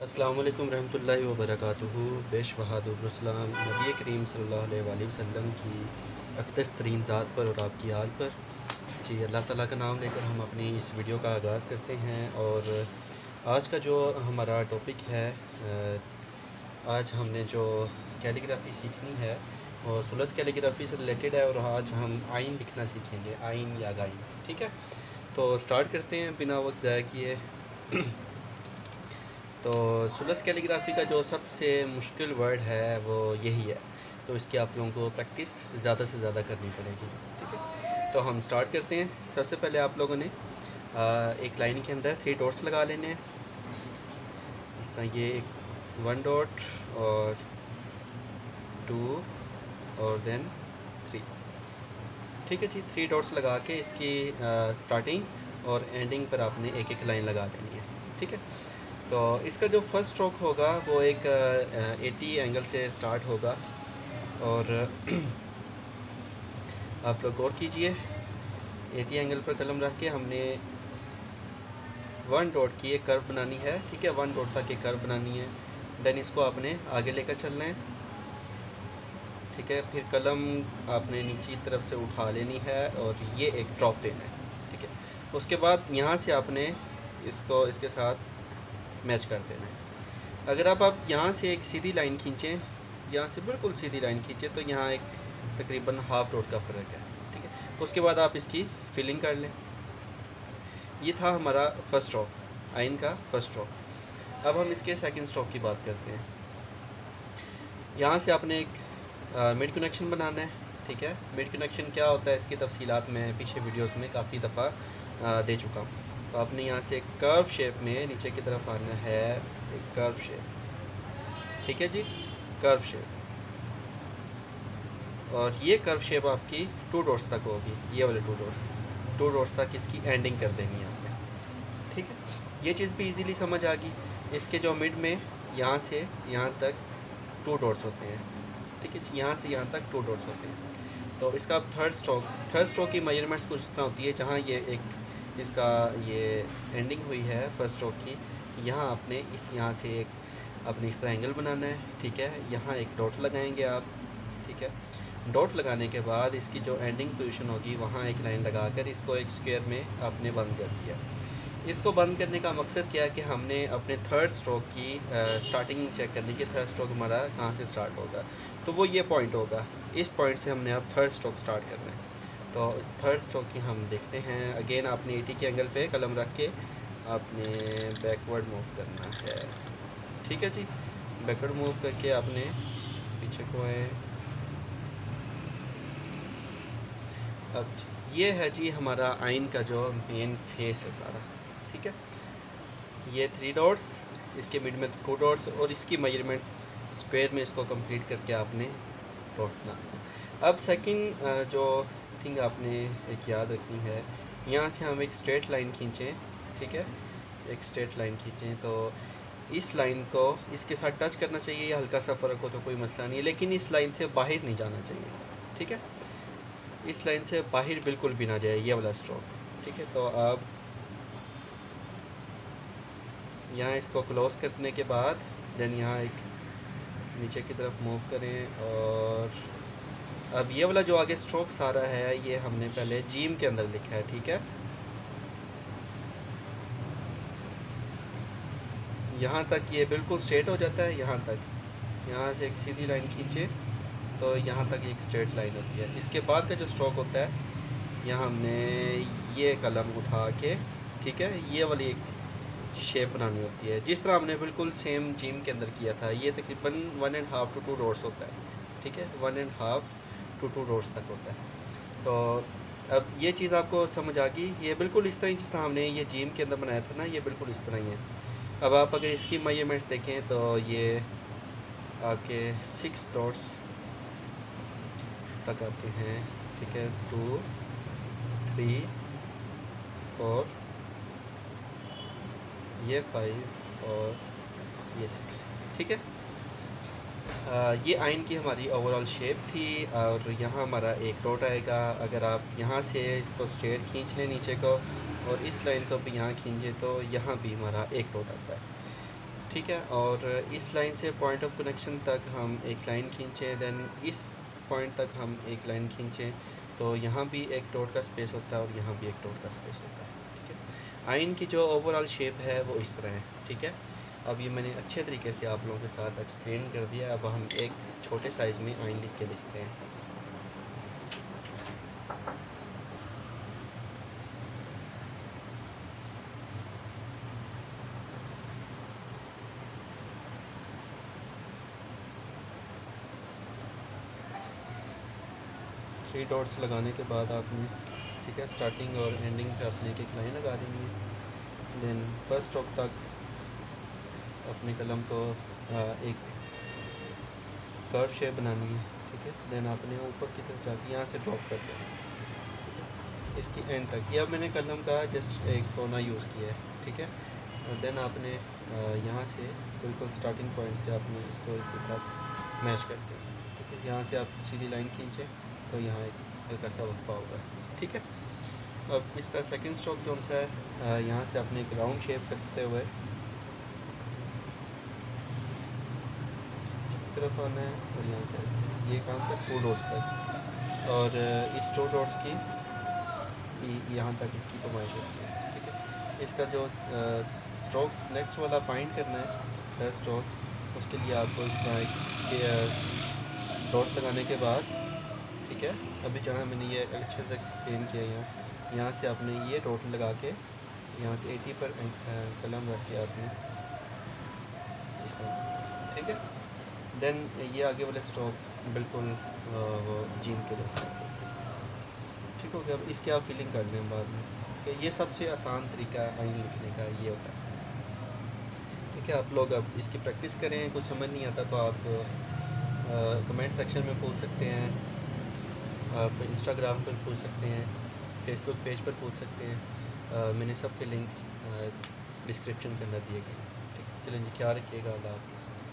अस्सलाम वालेकुम रहमतुल्लाहि व बरकातुहू। पेश बहादुरसलाम नबी करीम सल्लल्लाहु अलैहि वसल्लम की अक़दस तरीन ज़ात पर और आपकी आल पर। जी, अल्लाह ताला का नाम लेकर हम अपनी इस वीडियो का आगाज़ करते हैं। और आज का जो हमारा टॉपिक है, आज हमने जो कैलीग्राफ़ी सीखनी है वो सुलस कैलीग्राफ़ी से रिलेटेड है। और आज हम आइन लिखना सीखेंगे, आइन या गाइन। ठीक है, तो स्टार्ट करते हैं बिना वक्त ज़ाया किए। तो सुलस कैलीग्राफ़ी का जो सबसे मुश्किल वर्ड है वो यही है, तो इसकी आप लोगों को प्रैक्टिस ज़्यादा से ज़्यादा करनी पड़ेगी। ठीक है, तो हम स्टार्ट करते हैं। सबसे पहले आप लोगों ने एक लाइन के अंदर 3 डॉट्स लगा लेने हैं। जिस तरह ये 1 डॉट और 2 और देन 3। ठीक है जी, 3 डॉट्स लगा के इसकी स्टार्टिंग और एंडिंग पर आपने एक एक लाइन लगा लेनी है। ठीक है, तो इसका जो फर्स्ट स्ट्रोक होगा वो एक 80 एंगल से स्टार्ट होगा। और आप लोग गौर कीजिए, 80 एंगल पर कलम रख के हमने 1 डॉट की एक कर्व बनानी है। ठीक है, 1 डॉट तक एक कर्व बनानी है। देन इसको आपने आगे लेकर चलना है। ठीक है, फिर कलम आपने नीचे की तरफ से उठा लेनी है और ये एक ड्रॉप देना है। ठीक है, उसके बाद यहाँ से आपने इसको इसके साथ मैच कर देना है। अगर आप यहाँ से एक सीधी लाइन खींचें, यहाँ से बिल्कुल सीधी लाइन खींचें, तो यहाँ एक तकरीबन हाफ डॉट का फ़र्क है। ठीक है, उसके बाद आप इसकी फिलिंग कर लें। ये था हमारा फर्स्ट स्ट्रोक, आइन का फर्स्ट स्ट्रोक। अब हम इसके सेकंड स्ट्रोक की बात करते हैं। यहाँ से आपने एक मिड कनेक्शन बनाना है। ठीक है, मिड कनेक्शन क्या होता है इसकी तफसीलात मैं पीछे वीडियोस में काफ़ी दफ़ा दे चुका हूँ। तो आपने यहाँ से एक कर्व शेप में नीचे की तरफ आना है, एक कर्व शेप। ठीक है जी, कर्व शेप। और ये कर्व शेप आपकी 2 डॉट्स तक होगी, ये वाले 2 डॉट्स तक इसकी एंडिंग कर देनी है आपने। ठीक है, ये चीज़ भी इजीली समझ आ गई। इसके जो मिड में यहाँ से यहाँ तक 2 डॉट्स होते हैं। ठीक है, यहाँ से यहाँ तक 2 डॉट्स होते हैं। तो इसका थर्ड स्ट्रोक की मेजरमेंट्स कुछ इस तरह होती है। जहाँ ये एक इसका ये एंडिंग हुई है फर्स्ट स्ट्रोक की, यहाँ आपने यहाँ से एक अपने इस तरह एंगल बनाना है। ठीक है, यहाँ एक डॉट लगाएंगे आप। ठीक है, डॉट लगाने के बाद इसकी जो एंडिंग पोजीशन होगी वहाँ एक लाइन लगाकर इसको एक स्क्वायर में आपने बंद कर दिया। इसको बंद करने का मकसद क्या है कि हमने अपने थर्ड स्ट्रोक की स्टार्टिंग चेक करनी कि थर्ड स्ट्रोक हमारा कहाँ से स्टार्ट होगा। तो वो ये पॉइंट होगा, इस पॉइंट से हमने अब थर्ड स्ट्रोक स्टार्ट करना है। तो इस थर्ड स्ट्रोक की हम देखते हैं। अगेन आपने 80 के एंगल पे कलम रख के आपने बैकवर्ड मूव करना है। ठीक है जी, बैकवर्ड मूव करके आपने पीछे को आए। अब ये है जी हमारा आइन का जो मेन फेस है सारा। ठीक है, ये 3 डॉट्स, इसके मिड में 2 डॉट्स और इसकी मेजरमेंट्स स्क्वायर में इसको कंप्लीट करके आपने डॉट्स बनाना। अब सेकंड जो थिंग आपने एक याद रखनी है, यहाँ से हम एक स्ट्रेट लाइन खींचें। ठीक है, एक स्ट्रेट लाइन खींचें तो इस लाइन को इसके साथ टच करना चाहिए। हल्का सा फ़र्क हो तो कोई मसला नहीं है, लेकिन इस लाइन से बाहर नहीं जाना चाहिए। ठीक है, इस लाइन से बाहर बिल्कुल भी ना जाए ये वाला स्ट्रोक। ठीक है, तो आप यहाँ इसको क्लोज करने के बाद देन यहाँ एक नीचे की तरफ मूव करें। और अब ये वाला जो आगे स्ट्रोक सारा है ये हमने पहले जीम के अंदर लिखा है। ठीक है, यहाँ तक ये बिल्कुल स्ट्रेट हो जाता है। यहाँ तक, यहाँ से एक सीधी लाइन खींचे तो यहाँ तक एक स्ट्रेट लाइन होती है। इसके बाद का जो स्ट्रोक होता है, यहाँ हमने ये कलम उठा के, ठीक है, ये वाली एक शेप बनानी होती है जिस तरह हमने बिल्कुल सेम जीम के अंदर किया था। ये तकरीबन 1.5 to 2 डॉट्स होता है। ठीक है, 1.5 to 2 डॉट्स तक होता है। तो अब ये चीज़ आपको समझ आ गई। ये बिल्कुल इस तरह जिस तरह हमने ये जीम के अंदर बनाया था ना, ये बिल्कुल इस तरह ही है। अब आप अगर इसकी मेजरमेंट्स देखें तो ये आपके 6 डॉट्स तक आते हैं। ठीक है, 2 3 4, ये 5 और ये 6। ठीक है, ये आइन की हमारी ओवरऑल शेप थी। और यहाँ हमारा एक डॉट आएगा। अगर आप यहाँ से इसको स्ट्रेट खींच लें नीचे को और इस लाइन को भी यहाँ खींचे तो यहाँ भी हमारा एक डॉट आता है। ठीक है। और इस लाइन से पॉइंट ऑफ कनेक्शन तक हम एक लाइन खींचें, देन इस पॉइंट तक हम एक लाइन खींचें, तो यहाँ भी एक डॉट का स्पेस होता है और यहाँ भी एक डॉट का स्पेस होता है। ठीक है, आइन की जो ओवरऑल शेप है वो इस तरह है। ठीक है, अब ये मैंने अच्छे तरीके से आप लोगों के साथ एक्सप्लेन कर दिया। अब हम एक छोटे साइज़ में आइन लिख के देखते हैं। थ्री डॉट्स लगाने के बाद आपने, ठीक है, स्टार्टिंग और एंडिंग पे आपने एक लाइन लगा देनी है। देन फर्स्ट स्ट्रोक तक अपने कलम को एक कर्व शेप बनानी है। ठीक है, देन आपने ऊपर की तरफ जाके यहाँ से ड्रॉप कर देना है इसकी एंड तक। यह मैंने कलम का जस्ट एक कोना यूज़ किया है। ठीक है, और देन आपने यहाँ से बिल्कुल स्टार्टिंग पॉइंट से आपने इसको इसके साथ मैच कर दें। ठीक है, यहाँ से आप सीधी लाइन खींचें तो यहाँ एक हल्का सा वक्फा होगा। ठीक है, अब इसका सेकंड स्ट्रोक जो सा है, यहाँ से आपने एक राउंड शेप करते हुए तरफ आना है और यहाँ से ये कहाँ तक, 2 डॉट्स तक, और इस 2 डॉट्स की यहाँ तक इसकी कमाइश होती है। ठीक है, इसका जो स्ट्रोक नेक्स्ट वाला फाइंड करना है, थर्ड स्ट्रोक, उसके लिए आपको इसका इसके डॉट लगाने के बाद, ठीक है, अभी जहाँ मैंने ये अच्छे से एक्सप्लेन किया, यहाँ से आपने ये डॉट लगा के यहाँ से 80 पर कलम रख के आपने इस तरह। ठीक है, देन ये आगे वाले स्ट्रोक बिल्कुल जीन के जैसा। ठीक हो गया। अब इसके आप फीलिंग कर लें बाद में कि ये सबसे आसान तरीका आइन लिखने का ये होता है। ठीक है, आप लोग अब इसकी प्रैक्टिस करें। कुछ समझ नहीं आता तो आप कमेंट सेक्शन में पूछ सकते हैं, आप इंस्टाग्राम पर पूछ सकते हैं, फेसबुक पेज पर पूछ सकते हैं। मैंने सबके लिंक डिस्क्रिप्शन के अंदर दिए गए हैं। ठीक है, चलें जी, ख्याल रखिएगा। अल्लाह हाफ़िज़।